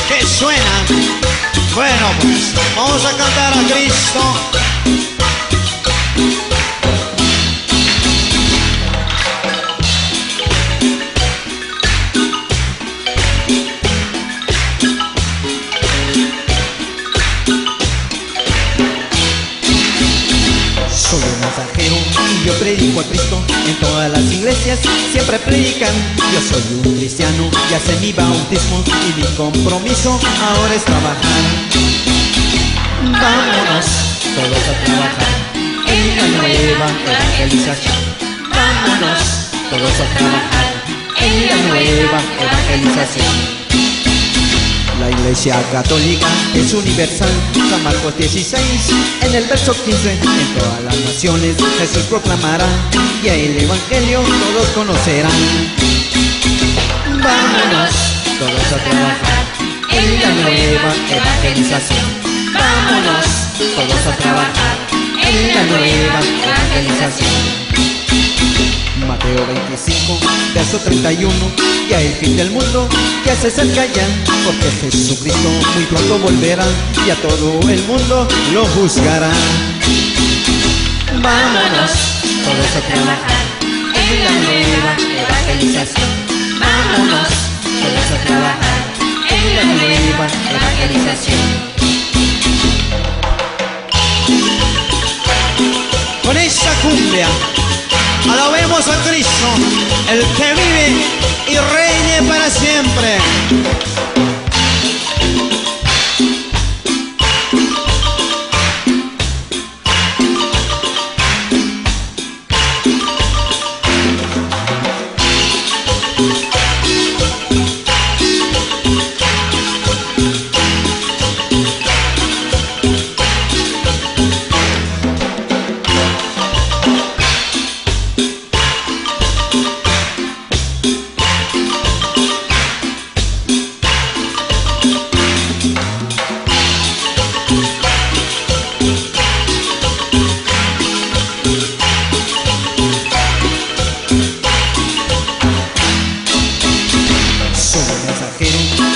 ¿Qué suena? Bueno, pues vamos a cantar a Cristo. Soy un mensajero y yo predico a Cristo. En todas las iglesias siempre predican. Yo soy un cristiano, ya sé mi bautismo y mi compromiso ahora es trabajar. Vámonos todos a trabajar en la nueva evangelización. Vámonos todos a trabajar en la nueva evangelización. La Iglesia Católica es universal. San Marcos 16, en el verso 15, en todas las naciones Jesús proclamará, y el Evangelio todos conocerán. Vámonos todos a trabajar en la nueva evangelización. Vámonos todos a trabajar en la nueva evangelización. Mateo 25, verso 31, ya el fin del mundo ya se acerca ya, porque Jesucristo muy pronto volverá y a todo el mundo lo juzgará. Vámonos todos a trabajar en la nueva evangelización. Vámonos todos a trabajar en la nueva evangelización. Con esta cumbia alabemos a Cristo, el que vive y reine para siempre.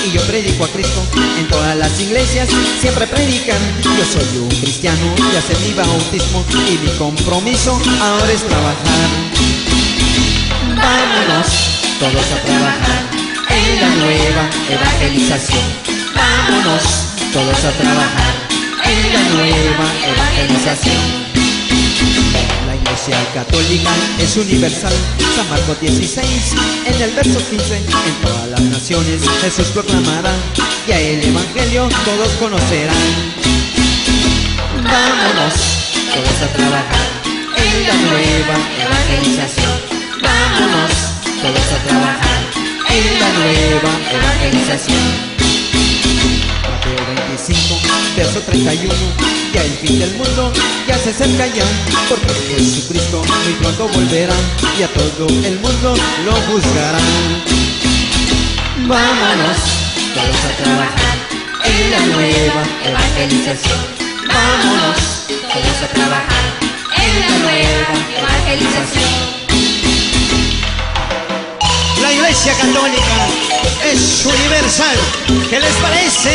Y yo predico a Cristo. En todas las iglesias siempre predican. Yo soy un cristiano, ya sé mi bautismo y mi compromiso ahora es trabajar. Vámonos todos a trabajar en la nueva evangelización. Vámonos todos a trabajar en la nueva evangelización. La Iglesia Católica es universal. San Marcos 16, en el verso 15, en todas las naciones Jesús proclamará, y a el Evangelio todos conocerán. Vámonos todos a trabajar en la nueva evangelización. Vámonos todos a trabajar en la nueva evangelización. Mateo 25, verso 31, ya el fin del mundo ya se acerca ya, porque Jesucristo muy pronto volverá y a todo el mundo lo juzgará. Vámonos todos a trabajar en la nueva evangelización. Vámonos todos a trabajar en la nueva evangelización. La Iglesia Católica es universal. ¿Qué les parece?